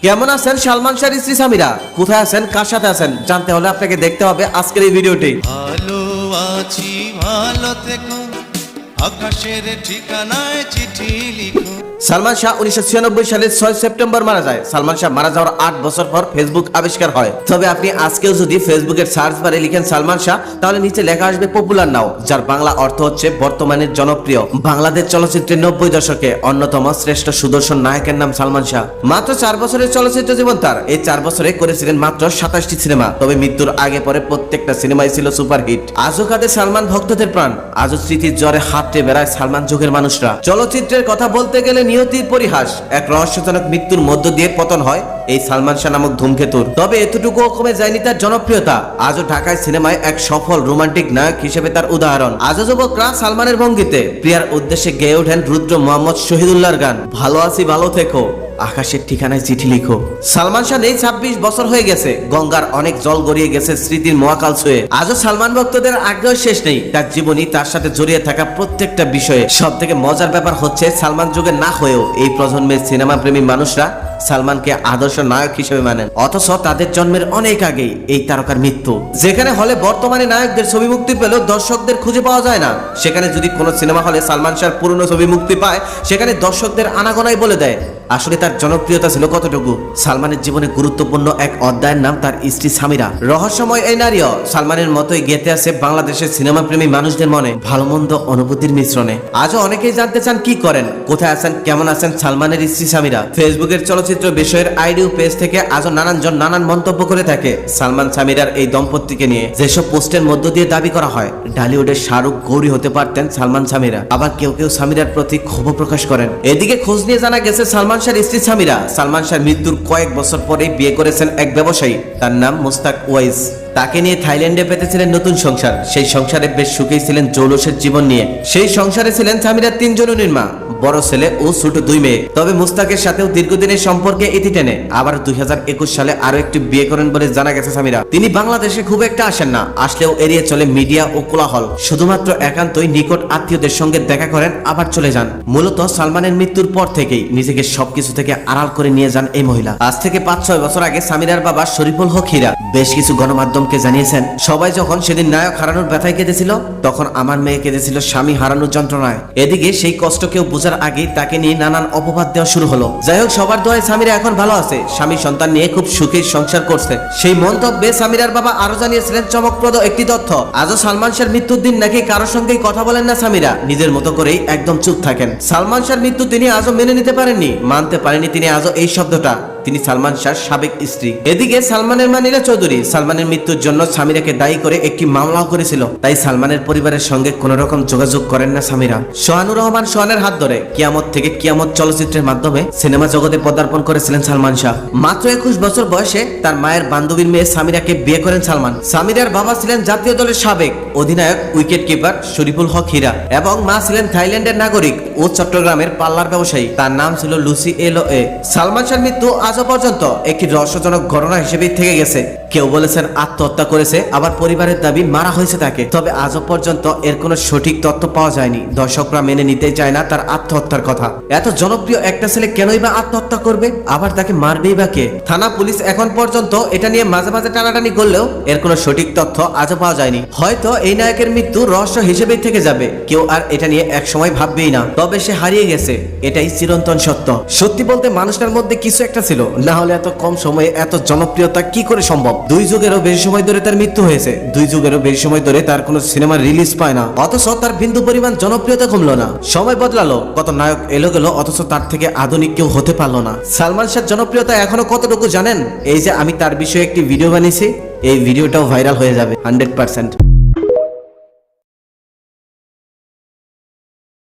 কেমন আছেন সালমান শাহর স্ত্রী সামিরা? কোথায় আছেন, কার সাথে আছেন জানতে হলে আপনাকে দেখতে হবে আজকের এই ভিডিওটি। ভালো আছি ভালো থেকো, আকাশের ঠিকানায় চিঠি লিখো। সালমান শাহ 1996 সালের 6 সেপ্টেম্বর মারা যায়। সালমান শাহ মারা যাওয়ার 8 বছর পর ফেসবুক আবিষ্কার হয়। তবে আপনি আজকেও যদি ফেসবুকের সার্চ বারে লিখেন সালমান শাহ, তাহলে নিচে লেখা আসবে পপুলার নাও, যার বাংলা অর্থ হচ্ছে বর্তমানের জনপ্রিয়। বাংলাদেশ চলচ্চিত্রের 90 দশকে অন্যতম শ্রেষ্ঠ সুদর্শন নায়কের নাম সালমান শাহ। মাত্র 4 বছরের চলচ্চিত্র জীবন তার। এই 4 বছরে করেছিলেন মাত্র 27টি সিনেমা। তবে মৃত্যুর আগে পরে প্রত্যেকটা সিনেমাই ছিল সুপারহিট। আজও কাঁদে সালমান ভক্তদের প্রাণ, আজও স্মৃতির জ্বরে হাতড়ে বেড়ায় সালমান যুগের মানুষরা। চলচ্চিত্রের কথা বলতে গেলে নিয়তির পরিহাস, এক রহস্যজনক মৃত্যুর মধ্য দিয়ে পতন হয় এই সালমান শাহ নামক ধূমকেতুর। তবে এতটুকুও কমে যায়নি তার জনপ্রিয়তা। আজও ঢাকায় সিনেমায় এক সফল রোমান্টিক নায়ক হিসেবে তার উদাহরণ। আজও যুবকরা সালমানের ভঙ্গিতে প্রিয়ার উদ্দেশ্যে গেয়ে ওঠেন রুদ্র মোহাম্মদ শহীদুল্লাহর গান, ভালো আছি ভালো থেকো, আকাশের ঠিকানায় চিঠি লিখো। সালমান শাহ নেই 26 বছর হয়ে গেছে, গঙ্গার অনেক জল গড়িয়ে গেছে স্মৃতির মহাকাল ছুঁয়ে। আজও সালমান ভক্তদের আগ্রহ শেষ নেই। তার জীবনী, তার সাথে জড়িয়ে থাকা প্রত্যেকটা বিষয়ে। সব থেকে মজার ব্যাপার হচ্ছে সালমান যুগে না হয়েও এই প্রজন্মের সিনেমা প্রেমী মানুষরা সালমানকে আদর্শ নায়ক হিসেবে মানেন, অথচ তাদের জন্মের অনেক আগেই এই তারকার মৃত্যু। যেখানে হলে বর্তমানে নায়কদের ছবি মুক্তি পেলেও দর্শকদের খুঁজে পাওয়া যায় না, সেখানে যদি কোনো সিনেমা হলে সালমান শাহর পুরনো ছবি মুক্তি পায়, সেখানে দর্শকদের আনাগোনাই বলে দেয় আসলে তার জনপ্রিয়তা ছিল কতটুকু। সালমানের জীবনে গুরুত্বপূর্ণ এক অধ্যায়ের নাম তার স্ত্রী সামিরা। রহস্যময় এই নারীও সালমানের মতোই গেঁথে আছে বাংলাদেশের সিনেমা প্রেমী মানুষদের মনে ভালো মন্দ অনুভূতির মিশ্রণে। আজও অনেকেই জানতে চান কি করেন, কোথায় আছেন, কেমন আছেন সালমানের স্ত্রী সামিরা। ফেসবুকের চলচ্চিত্র বিষয়ের আইডিও পেজ থেকে আজও নানানজন নানান মন্তব্য করে থাকে সালমান সামিরার এই দম্পতিকে নিয়ে। যেসব পোস্টের মধ্য দিয়ে দাবি করা হয় ঢালিউডের শাহরুখ গৌরী হতে পারতেন সালমান সামিরা। আবার কেউ কেউ সামিরার প্রতি ক্ষোভ প্রকাশ করেন। এদিকে খোঁজ নিয়ে জানা গেছে সালমান শাহর স্ত্রী সামিরা সালমান শাহর মৃত্যুর কয়েক বছর পরেই বিয়ে করেছেন এক ব্যবসায়ী, তার নাম মুস্তাক ওয়াইস। তাকে নিয়ে থাইল্যান্ডে পেতেছিলেন নতুন সংসার। সেই সংসারে বেশ সুখেই ছিলেন জৌলুসের জীবন নিয়ে। সেই সংসারে ছিলেন সামিরার 3 জননীর মা, বড় ছেলে ও ছোট 2 মেয়ে। তবে মুস্তাকের সাথেও দীর্ঘদিনের সম্পর্কে ইতি টেনে আবার 2021 সালে আরো একটি বিয়ে করেন বলে জানা গেছে সামিরা। তিনি বাংলাদেশে খুব একটা আসেন না, আসলেও এড়িয়ে চলে মিডিয়া ও কোলাহল। শুধুমাত্র একান্তই নিকট আত্মীয়দের সঙ্গে দেখা করেন, আবার চলে যান। মূলত সালমানের মৃত্যুর পর থেকেই নিজেকে সবকিছু থেকে আড়াল করে নিয়ে যান এই মহিলা। আজ থেকে 5-6 বছর আগে সামিরার বাবা শরীফুল হক হীরা বেশ কিছু গণমাধ্যমকে জানিয়েছেন, সবাই যখন সেদিন নায়ক হারানোর ব্যথায় কেঁদেছিল, তখন আমার মেয়ে কেঁদেছিল স্বামী হারানোর যন্ত্রণায়। এদিকে সেই কষ্ট কেউ বোঝার আগেই তাকে নিয়ে নানান অপবাদ দেওয়া শুরু হলো। যাই হোক, সবার দোয়ায় সামিরা এখন ভালো আছে, স্বামী সন্তান নিয়ে খুব সুখে সংসার করছে। সেই মন্তব্যে সামিরার বাবা আরো জানিয়েছিলেন চমকপ্রদ একটি তথ্য। আজও সালমান শাহর মৃত্যুর দিন নাকি কারোর সঙ্গেই কথা বলেন না সামিরা, নিজের মতো করেই একদম চুপ থাকেন। সালমান শাহর মৃত্যু তিনি আজও মেনে নিতে পারেননি, মানতে পারেননি তিনি আজও এই শব্দটা। তিনি সালমান শাহর সাবেক স্ত্রী। এদিকে সালমানের মা নীলা চৌধুরী সালমানের মৃত্যুর জন্য সামিরাকে দায়ী করে একটি মামলাও করেছিল। তাই সালমানের পরিবারের সঙ্গে কোন রকম যোগাযোগ করেন না সামিরা। সোহানুর রহমান সোহানের হাত ধরে কিয়ামত থেকে কিয়ামত চলচ্চিত্রের মাধ্যমে সিনেমা জগতে পদার্পণ করেছিলেন সালমান শাহ। মাত্র 21 বছর বয়সে তার মায়ের বান্ধবীর মেয়ে সামিরাকে বিয়ে করেন সালমান। সামিরার বাবা ছিলেন জাতীয় দলের সাবেক অধিনায়ক উইকেট কিপার শরীফুল হক হীরা এবং মা ছিলেন থাইল্যান্ডের নাগরিক ও চট্টগ্রামের পাল্লার ব্যবসায়ী, তার নাম ছিল লুসি এলওএ। সালমান শাহর মৃত্যু আজও পর্যন্ত একটি রহস্যজনক ঘটনা হিসেবেই থেকে গেছে। কেউ বলেছেন আত্মহত্যা করেছে, আবার পরিবারের দাবি মারা হয়েছে তাকে। তবে আজও পর্যন্ত এর কোনো সঠিক তথ্য পাওয়া যায়নি। দর্শকরা মেনে নিতে চায় না তার আত্মহত্যার কথা। এত জনপ্রিয় একটা ছেলে কেনই বা আত্মহত্যা করবে, আবার তাকে মারবেই বা কে? থানা পুলিশ এখন পর্যন্ত এটা নিয়ে মাঝে মাঝে টানাটানি করলেও এর কোনো সঠিক তথ্য আজও পাওয়া যায়নি। হয়তো এই নায়কের মৃত্যু রহস্য হিসেবেই থেকে যাবে, কেউ আর এটা নিয়ে এক সময় ভাববেই না। তবে সে হারিয়ে গেছে, এটাই চিরন্তন সত্য। সত্যি বলতে মানুষটার মধ্যে কিছু একটা ছিল, না হলে এত কম সময়ে এত জনপ্রিয়তা কি করে সম্ভব? 2 যুগেরও বেশি সময় ধরে তার মৃত্যু হয়েছে, 2 যুগেরও বেশি সময় ধরে তার কোনো সিনেমা রিলিজ পায় না, অথচ তার বিন্দু পরিমাণ জনপ্রিয়তা কমলো না। সময় বদলালো, কত নায়ক এলো গেল, অথচ তার থেকে আধুনিক কেউ হতে পারলো না। সালমান শাহর জনপ্রিয়তা এখনো কতটুকু জানেন? এই যে আমি তার বিষয়ে একটি ভিডিও বানিয়েছি, এই ভিডিওটাও ভাইরাল হয়ে যাবে 100%।